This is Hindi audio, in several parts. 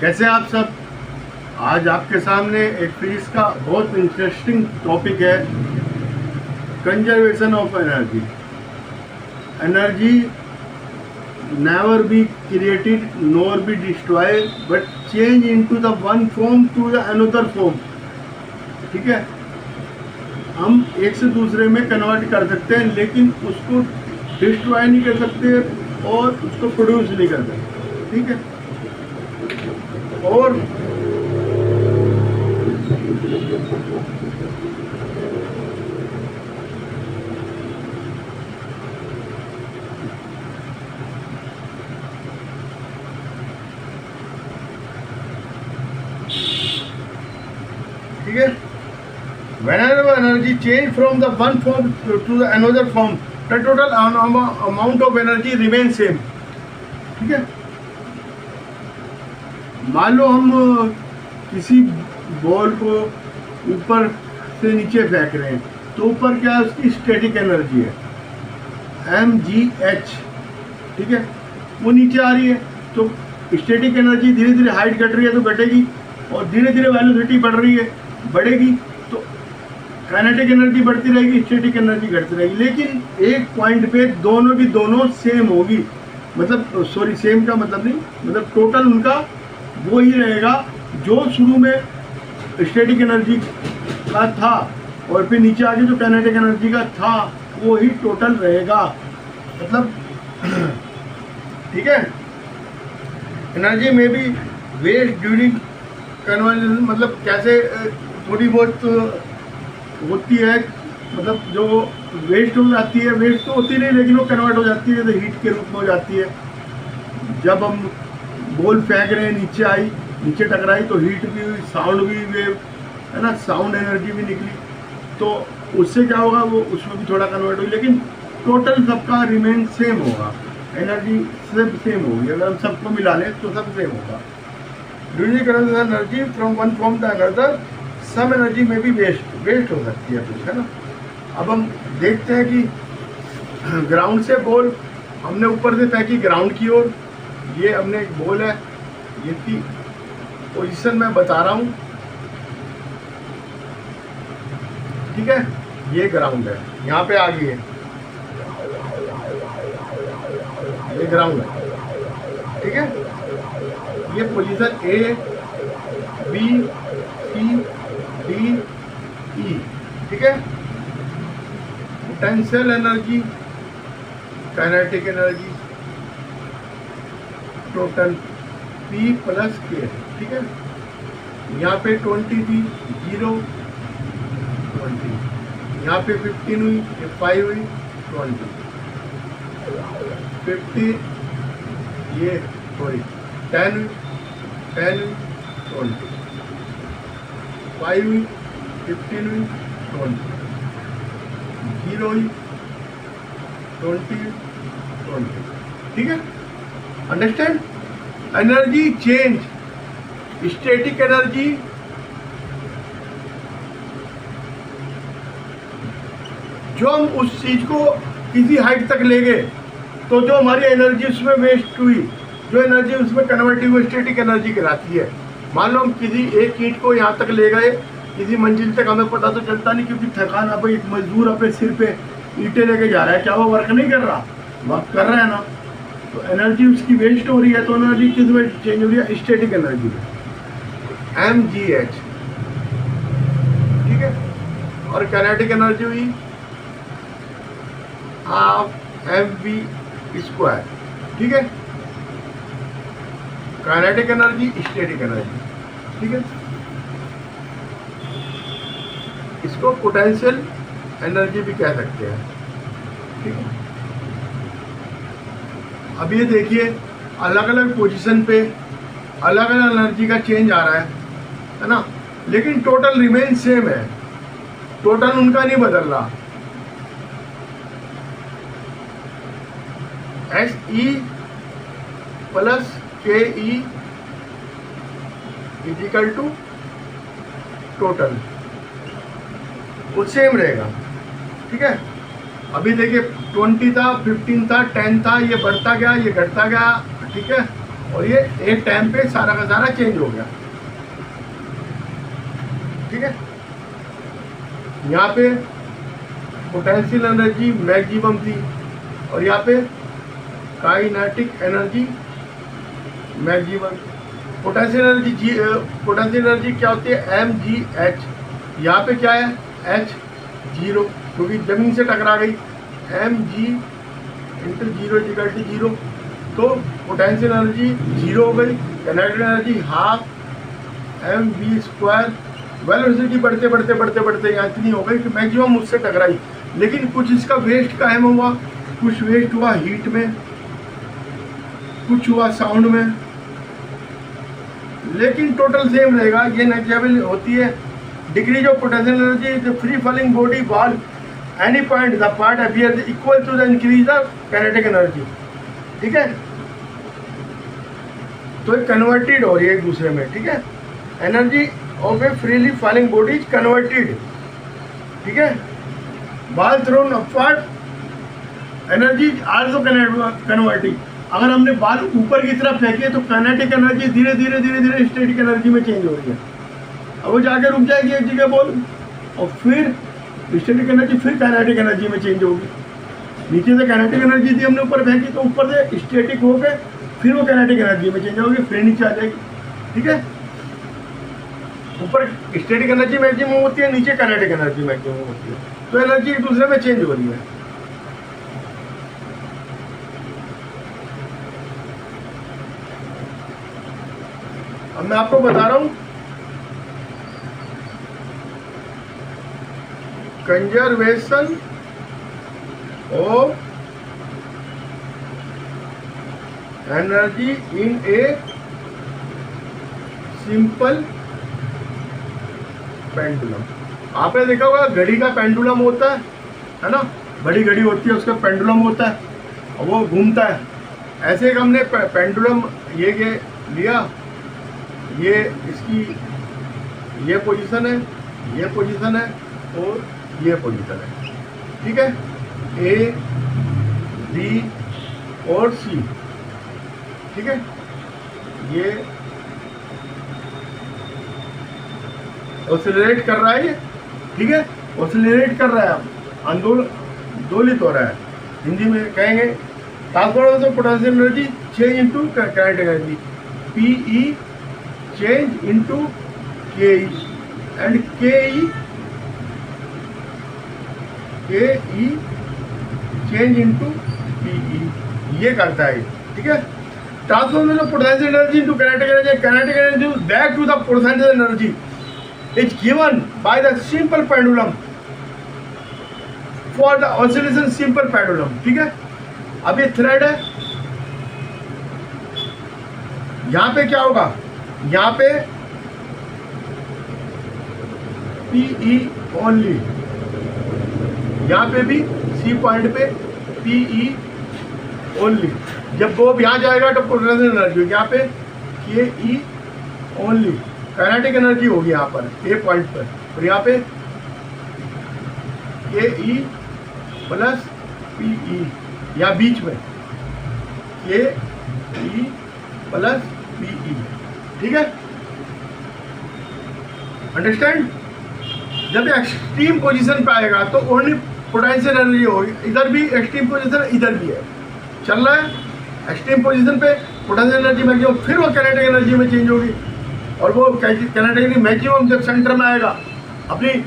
कैसे आप सब। आज आपके सामने एक फिजिक्स का बहुत इंटरेस्टिंग टॉपिक है, conservation of energy. Energy never be created nor be destroy but change into the one form to the another form. ठीक है, हम एक से दूसरे में कन्वर्ट कर सकते हैं, लेकिन उसको डिस्ट्रॉय नहीं कर सकते और उसको प्रोड्यूस नहीं कर सकते। ठीक है, और ठीक है, whenever energy change from the one form to the another form, the total amount of energy remains same। ठीक है, मान लो हम किसी बॉल को ऊपर से नीचे फेंक रहे हैं, तो ऊपर क्या है, उसकी स्टैटिक एनर्जी है mgh। ठीक है, वो नीचे आ रही है, तो स्टैटिक एनर्जी धीरे धीरे हाइट घट रही है तो घटेगी, और धीरे धीरे वेलोसिटी बढ़ रही है बढ़ेगी, तो काइनेटिक एनर्जी बढ़ती रहेगी, स्टैटिक एनर्जी घटती रहेगी। लेकिन एक पॉइंट पे दोनों सेम होगी, मतलब सॉरी सेम का मतलब नहीं, मतलब टोटल उनका वो ही रहेगा जो शुरू में स्टैटिक एनर्जी का था और फिर नीचे आके जो काइनेटिक एनर्जी का था वो ही टोटल रहेगा। मतलब ठीक है, एनर्जी में भी वेस्ट ड्यूरिंग कन्वर्जन, मतलब कैसे थोड़ी बहुत होती है, मतलब जो वेस्ट हो जाती है, वेस्ट तो होती नहीं लेकिन वो कन्वर्ट हो जाती है, तो हीट के रूप में हो जाती है। जब हम बॉल फेंक रहे हैं, नीचे आई, नीचे टकराई, तो हीट भी हुई, साउंड भी वेव है ना, साउंड एनर्जी भी निकली, तो उससे क्या होगा, वो उसमें भी थोड़ा कन्वर्ट हुई, लेकिन टोटल सबका रिमेन सेम होगा, एनर्जी सब सेम होगी। अगर हम सबको मिला लें तो सब सेम होगा। During energy from one form to another, some energy में भी वेस्ट हो सकती है कुछ, है ना। अब हम देखते हैं कि ग्राउंड से बॉल हमने ऊपर से फेंकी ग्राउंड की ओर, ये हमने एक बॉल है, ये की पोजीशन मैं बता रहा हूँ। ठीक है, ये ग्राउंड है, यहाँ पे आ गई है, ये ग्राउंड है। ठीक है, ये position A B C D E. ठीक है, potential energy, kinetic energy, total P plus K। ठीक है, यहाँ पे 20 थी, 0 20, यहाँ पे 15 हुई, ये 5 हुई, 20 50, ये सॉरी 10 हुई, 10 हुई, 20 5 हुई, 15 हुई, 20 0 हुई, 20 20। ठीक है, understand. Energy change, static energy जो हम उस चीज को किसी हाइट तक ले गए, तो जो हमारी एनर्जी उसमें वेस्ट हुई, जो एनर्जी उसमें कन्वर्ट हुई, स्टैटिक एनर्जी कहलाती है। मान लो हम किसी एक ईंट को यहाँ तक ले गए, किसी मंजिल तक, हमें पता तो चलता नहीं क्योंकि थकान, अब एक मजदूर अपने सिर पे ईंटें लेके जा रहा है, क्या वो वर्क नहीं कर रहा, वर्क कर रहा है ना, तो एनर्जी उसकी वेस्ट हो रही है, तो एनर्जी किस में चेंज हो रही है, स्टैटिक एनर्जी में, mgh। ठीक है, और काइनेटिक एनर्जी हुई हाफ mv²। ठीक है, काइनेटिक एनर्जी, स्टैटिक एनर्जी। ठीक है, इसको पोटेंशियल एनर्जी भी कह सकते हैं। ठीक है, अब ये देखिए, अलग अलग पोजीशन पे अलग अलग एनर्जी का चेंज आ रहा है ना, लेकिन टोटल रिमेन सेम है, टोटल उनका नहीं बदल रहा। एस ई प्लस के ई इजिकल टू टोटल, वो सेम रहेगा। ठीक है, अभी देखिए 20 था, 15 था, 10 था, ये बढ़ता गया, ये घटता गया। ठीक है, और ये एक टाइम पे सारा का सारा चेंज हो गया। ठीक है, यहाँ पे पोटेंशियल एनर्जी मैक्सिमम थी और यहाँ पे kinetic energy maximum. Potential energy क्या होती है, mgh। यहाँ पे क्या है, h 0, क्योंकि जमीन से टकरा गई, mg इंटू 0 इक्वल टू 0, तो पोटेंशियल एनर्जी 0 हो गई। Kinetic energy half mv²। Velocity बढ़ते बढ़ते बढ़ते बढ़ते यहाँ इतनी हो गई कि मैक्सिमम उससे टकराई, लेकिन कुछ इसका वेस्ट कायम हुआ, कुछ वेस्ट हुआ हीट में, कुछ हुआ साउंड में, लेकिन टोटल सेम रहेगा। ये नेग्लिजिबल होती है। Decrease of potential energy the free falling body wall any point the part appear equal to the increase the kinetic energy. ठीक है, तो ये कन्वर्टेड हो रही है एक दूसरे में। ठीक है, energy of A freely falling body is converted. ठीक है, ball throne upward energy also converting. अगर हमने बॉल ऊपर की तरफ फेंकी है तो काइनेटिक एनर्जी धीरे धीरे धीरे धीरे स्टैटिक एनर्जी में चेंज हो रही है। अब वो जाके रुक जाएगी एक जगह बॉल, और फिर स्टैटिक एनर्जी फिर काइनेटिक एनर्जी में चेंज होगी। नीचे से काइनेटिक एनर्जी थी, हमने ऊपर फेंकी तो ऊपर से स्टैटिक होकर फिर वो काइनेटिक एनर्जी में चेंज होगी, फिर नीचे आ जाएगी। ठीक है, ऊपर स्टैटिक एनर्जी मैक्सिमम होती है, नीचे काइनेटिक एनर्जी मैक्सिमम होती है, तो एनर्जी एक दूसरे में चेंज हो रही है। अब मैं आपको बता रहा हूं conservation of energy in a simple pendulum. आपने देखा होगा घड़ी का पेंडुलम होता है ना, बड़ी घड़ी होती है, उसका पेंडुलम होता है और वो घूमता है। ऐसे एक हमने पेंडुलम ये लिया, ये इसकी ये पोजीशन है, ये पोजीशन है और ये पोजीशन है। ठीक है, ए बी और सी। ठीक है, ये ऑसिलेट कर रहा है ये। ठीक है, ऑसिलेट कर रहा है, आंदोलित हो रहा है। हिंदी में कहेंगे transfer of potential energy change into kinetic energy, PE change into KE and KE change into PE, ये करता है। ठीक है, transformation of potential energy into kinetic energy, kinetic energy back to the potential energy is given by the simple pendulum for the oscillation simple pendulum। ठीक है, अब ये थ्रेड है, यहां पे क्या होगा, यहां पे पीई ओनली, यहां पे भी सी पॉइंट पे पीई ओनली। जब वो यहां जाएगा तो पोटेंशियल एनर्जी यहाँ पे के ई ओनली, काइनेटिक एनर्जी होगी यहाँ पर ए पॉइंट पर, और यहाँ पे के ई प्लस पी ई, या बीच में के ई प्लस पी ई। ठीक है, अंडरस्टैंड। जब एक्सट्रीम पोजीशन पे आएगा तो ओनली पोटेंशियल एनर्जी होगी, इधर भी एक्सट्रीम पोजीशन, इधर भी है, चल रहा है एक्सट्रीम पोजीशन पे पोटेंशियल एनर्जी मैक्सिमम, फिर वो काइनेटिक एनर्जी में चेंज होगी, और वो काइनेटिक एनर्जी मैक्सिमम जब सेंटर में आएगा, अपनी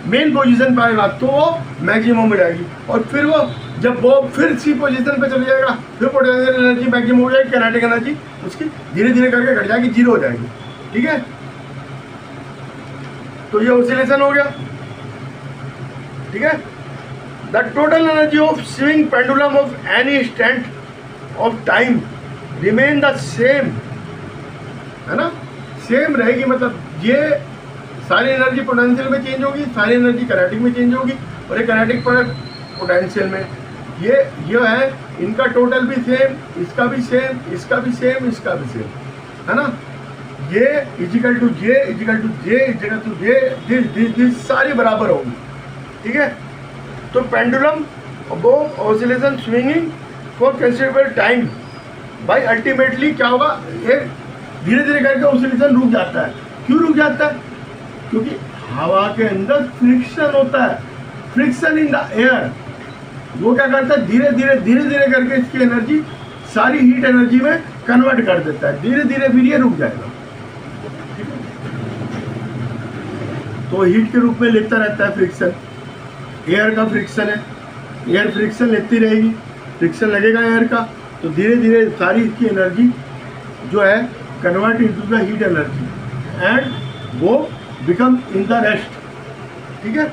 मेन पोजीशन पे आएगा तो वो मैक्सिमम में जाएगी, और फिर वो जब वो फिर सी पोजीशन पे चले जाएगा, फिर पोटेंशियल एनर्जी मैक्सिमम हो जाएगी, काइनेटिक एनर्जी उसकी धीरे धीरे करके घट जाएगी, जीरो हो जाएगी। ठीक है, तो ये ऑसिलेशन हो गया। ठीक है, the total energy of swing pendulum of any instant of time remain the same, है ना, सेम रहेगी। मतलब ये सारी एनर्जी पोटेंशियल में चेंज होगी, सारी एनर्जी काइनेटिक में चेंज होगी, और ये काइनेटिक पर पोटेंशियल में। ये है, इनका टोटल भी सेम, इसका भी सेम, इसका भी सेम, इसका भी सेम, है ना। ये equal to J, equal to J, equal to J, this सारी बराबर होगी, ठीक है। तो pendulum oscillation swinging for considerable time भाई अल्टीमेटली क्या होगा, ये धीरे धीरे करके ऑसिलेशन रुक जाता है। क्यों रुक जाता है? क्योंकि हवा के अंदर फ्रिक्शन होता है, फ्रिक्शन इन द एयर। वो क्या करता है, धीरे धीरे करके इसकी एनर्जी सारी हीट एनर्जी में कन्वर्ट कर देता है। धीरे धीरे फिर ये रुक जाएगा, तो हीट के रूप में लेता रहता है फ्रिक्शन। एयर का फ्रिक्शन है, एयर फ्रिक्शन लेती रहेगी, फ्रिक्शन लगेगा एयर का, तो धीरे धीरे सारी इसकी एनर्जी जो है convert into the heat energy and वो बिकम इन द रेस्ट, ठीक है।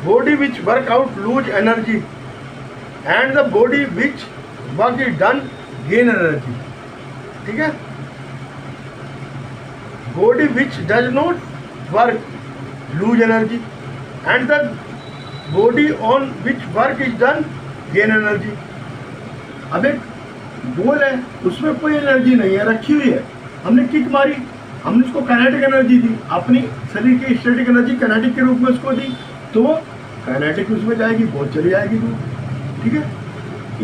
Body which work out lose energy and the body which work is done gain energy, ठीक है। Body which does not work lose energy and the body on which work is done gain energy. अब एक बॉल है, उसमें कोई एनर्जी नहीं है, रखी हुई है, हमने किक मारी, हमने उसको काइनेटिक एनर्जी दी, अपनी शरीर की स्टैटिक एनर्जी काइनेटिक के रूप में उसको दी, तो काइनेटिक उसमें जाएगी, बॉल चली जाएगी दूर, ठीक है।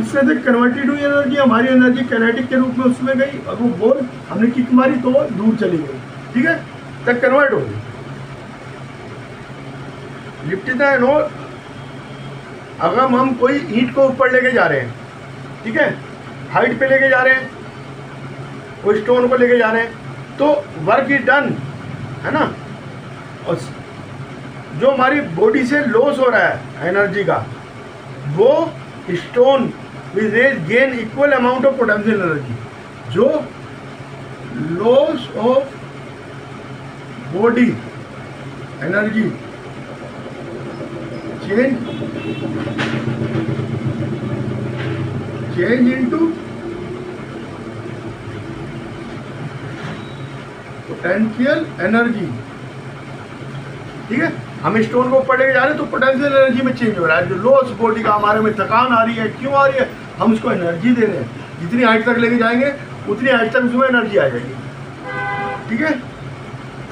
इससे से कन्वर्टेड हुई एनर्जी, हमारी एनर्जी काइनेटिक के रूप में उसमें गई, और वो बॉल हमने किक मारी तो वो दूर चली गई, ठीक है, तक कन्वर्ट हो गई। लिफ्ट एंड और अगर हम कोई ईंट को ऊपर लेके जा रहे हैं, ठीक है, हाइट पे लेके जा रहे हैं, कोई स्टोन को लेके जा रहे हैं, तो वर्क इज डन, है ना। और जो हमारी बॉडी से लॉस हो रहा है एनर्जी का, वो stone will gain equal amount of potential energy. जो loss of body energy change into potential energy, ठीक है। हम स्टोन को ऊपर लेके जा रहे हैं तो पोटेंशियल एनर्जी में चेंज हो रहा है। जो लॉस बॉडी का, हमारे में थकान आ रही है, क्यों आ रही है, हम उसको एनर्जी दे रहे हैं। जितनी हाइट तक लेके जाएंगे उतनी हाइट तक उसमें एनर्जी आ जाएगी, ठीक है।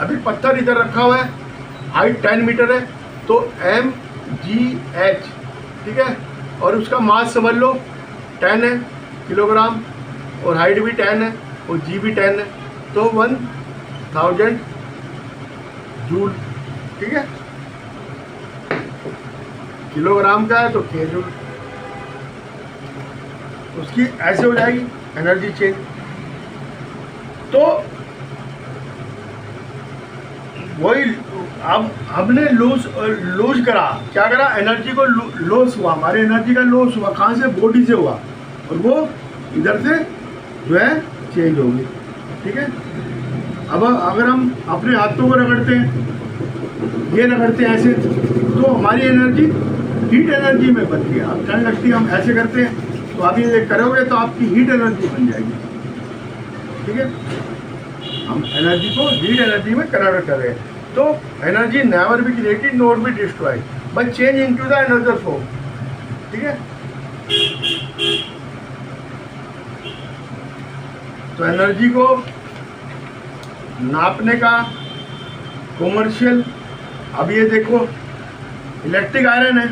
अभी पत्थर इधर रखा हुआ है, हाइट 10 मीटर है, तो mgh, ठीक है, और उसका मास समझ लो 10 है किलोग्राम, और हाइट भी 10 है, और जी भी 10 है, तो 1000 जूल, ठीक है। किलोग्राम का है तो k जूल, उसकी ऐसे हो जाएगी एनर्जी चेंज। तो वही अब हमने लूज करा, क्या करा, एनर्जी को लॉस हुआ, हमारे एनर्जी का लॉस हुआ, कहाँ से, बॉडी से हुआ, और वो इधर से जो है चेंज होगी, ठीक है। अब अगर हम अपने हाथों को रगड़ते हैं, ये रगड़ते हैं ऐसे, तो हमारी एनर्जी हीट एनर्जी में बनती है। अब ठंड लगती है, हम ऐसे करते हैं, तो आप ये करोगे तो आपकी हीट एनर्जी बन जाएगी, ठीक है। हम एनर्जी को हीट एनर्जी में कन्वर्ट कर रहे हैं। तो energy never be created not be destroyed but change into the another form, ठीक है। तो एनर्जी को नापने का कॉमर्शियल, अब ये देखो इलेक्ट्रिक आयरन है,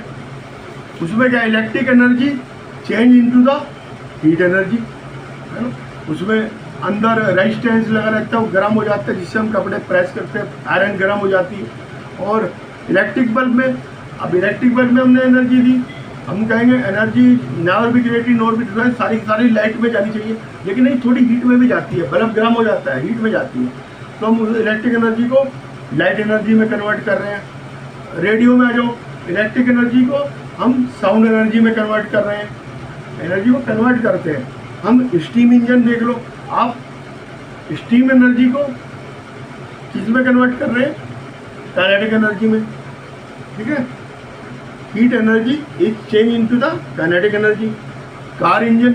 उसमें क्या, electric energy change into the heat energy, है ना। उसमें अंदर रेजिस्टेंस लगा रहता है, वो गर्म हो जाता है, जिससे हम कपड़े प्रेस करते हैं, आयरन गर्म हो जाती है। और इलेक्ट्रिक बल्ब में, अब इलेक्ट्रिक बल्ब में हमने एनर्जी दी, हम कहेंगे energy never be created not be destroyed, सारी लाइट में जानी चाहिए, लेकिन नहीं, थोड़ी हीट में भी जाती है, बल्ब गर्म हो जाता है, हीट में जाती है, तो हम उस इलेक्ट्रिक एनर्जी को लाइट एनर्जी में कन्वर्ट कर रहे हैं। रेडियो में जो इलेक्ट्रिक एनर्जी को हम साउंड एनर्जी में कन्वर्ट कर रहे हैं, एनर्जी को कन्वर्ट करते हैं। हम स्टीम इंजन देख लो, आप स्टीम एनर्जी को किस में कन्वर्ट कर रहे हैं, काइनेटिक एनर्जी में, ठीक है। Heat energy is change into the kinetic energy. Car engine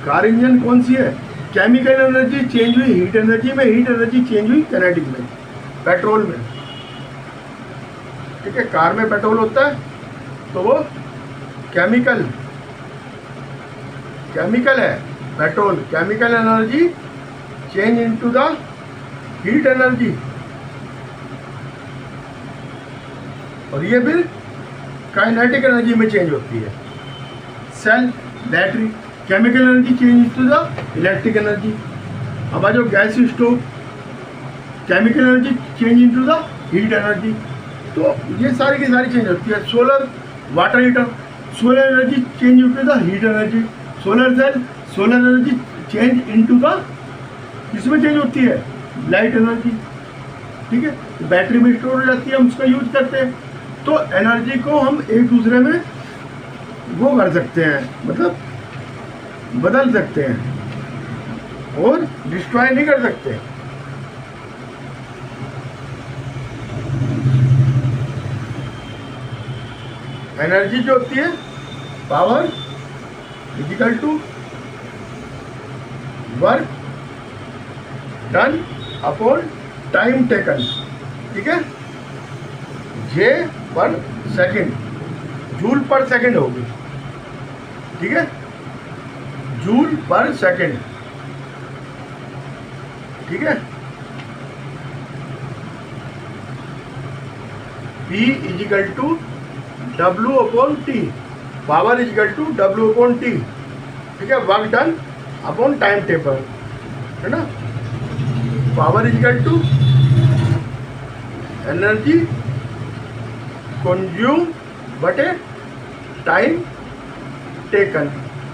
car engine कौन सी है? केमिकल एनर्जी चेंज हुई हीट एनर्जी में, हीट एनर्जी चेंज हुई काइनेटिक में, पेट्रोल में। ठीक है, कार में पेट्रोल होता है तो वो केमिकल है, petrol chemical energy change into the heat energy, और ये फिर काइनेटिक एनर्जी में चेंज होती है। Cell, battery, chemical energy change into the electric energy. अब आ जाओ gas stove, chemical energy change into the heat energy. तो ये सारी की सारी चेंज होती है। Solar water heater, solar energy change into the heat energy. Solar cell, solar energy change into the, किसमें चेंज होती है? Light energy. ठीक है, तो बैटरी में स्टोर हो जाती है, हम उसका यूज करते हैं। तो एनर्जी को हम एक दूसरे में वो कर सकते हैं, मतलब बदल सकते हैं और डिस्ट्रॉय नहीं कर सकते। एनर्जी जो होती है, power equal to work done upon time taken. ठीक है, जे पर सेकेंड, जूल पर सेकेंड होगी। ठीक है, जूल पर सेकेंड। ठीक है, P equal to W upon T, power equal to W upon T. ठीक है, work done upon time table, है ना। Power equal to energy consume बटे टाइम टेकन।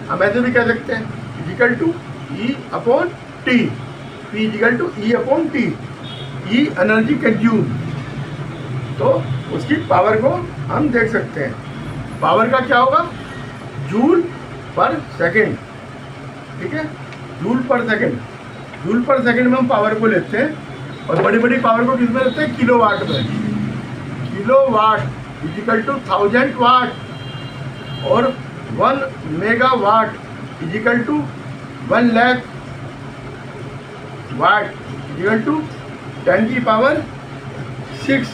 हम ऐसे भी कह सकते हैं equal to E upon T, P equal to E upon T. E energy consume, तो उसकी पावर को हम देख सकते हैं। पावर का क्या होगा? जूल पर सेकेंड। ठीक है, जूल पर सेकेंड। जूल पर सेकेंड में हम पावर को लेते हैं, और बड़ी बड़ी पावर को किस में लेते हैं? किलोवाट में। किलोवाट इजिकल टू 1000 वाट, और 1 megawatt equal to 1 lakh watt equal to 10 की पावर 6।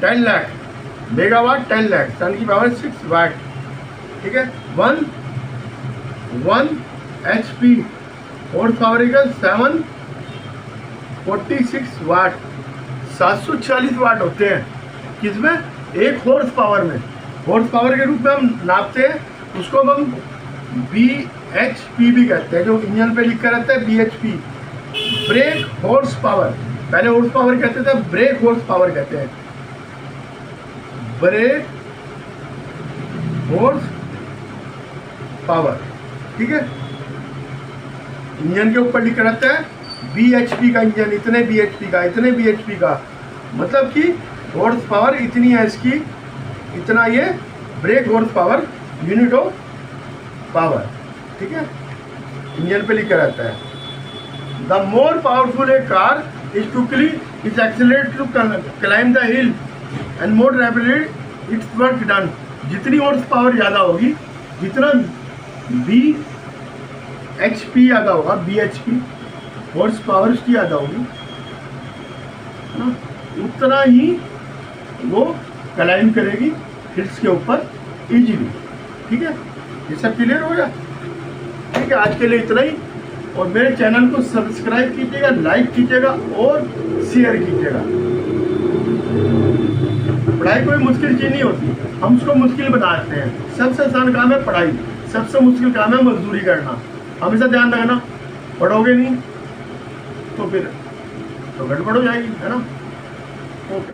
10 लाख मेगावाट, 10 लाख 10 की पावर 6 वाट। ठीक है, 1 HP हॉर्स पावर इक्वल 746 वाट। 746 वाट होते हैं किसमें? एक हॉर्स पावर में। हॉर्स पावर के रूप में हम नापते हैं, उसको हम BHP भी कहते हैं, जो इंजन पे लिखा रहता है BHP, ब्रेक हॉर्स पावर। पहले हॉर्स पावर कहते थे, ब्रेक हॉर्स पावर कहते हैं। Break horse power. ठीक है, इंजन के ऊपर लिखा रहता है BHP का इंजन, इतने BHP का, इतने BHP का, मतलब कि हॉर्स पावर इतनी है इसकी, इतना ये brake horse power, unit of power. ठीक है, इंजन पे लिखा रहता है। The more powerful a car is quickly is accelerate to climb the hill and more rapidly its work done. जितनी हॉर्स पावर ज़्यादा होगी, जितना BHP ज़्यादा होगा, BHP हॉर्स पावर उसकी ज़्यादा होगी, उतना ही वो क्लाइम करेगी हिल्स के ऊपर इजीली। ठीक है, ये सब क्लियर हो गया। ठीक है, आज के लिए इतना ही, और मेरे चैनल को सब्सक्राइब कीजिएगा, लाइक कीजिएगा और शेयर कीजिएगा। पढ़ाई कोई मुश्किल चीज़ नहीं होती, हम उसको मुश्किल बनाते हैं। सबसे आसान काम है पढ़ाई, सबसे मुश्किल काम है मजदूरी करना। हमेशा ध्यान रखना, पढ़ोगे नहीं तो फिर तो गड़बड़ हो जाएगी, है ना। ओके।